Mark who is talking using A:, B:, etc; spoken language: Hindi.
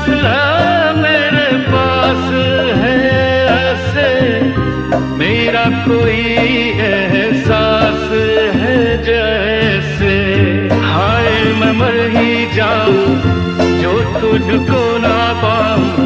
A: फैसला मेरे पास है ऐसे, मेरा कोई एहसास है जैसे। हाय मैं मर ही जाऊं जो तुझको ना पाऊं,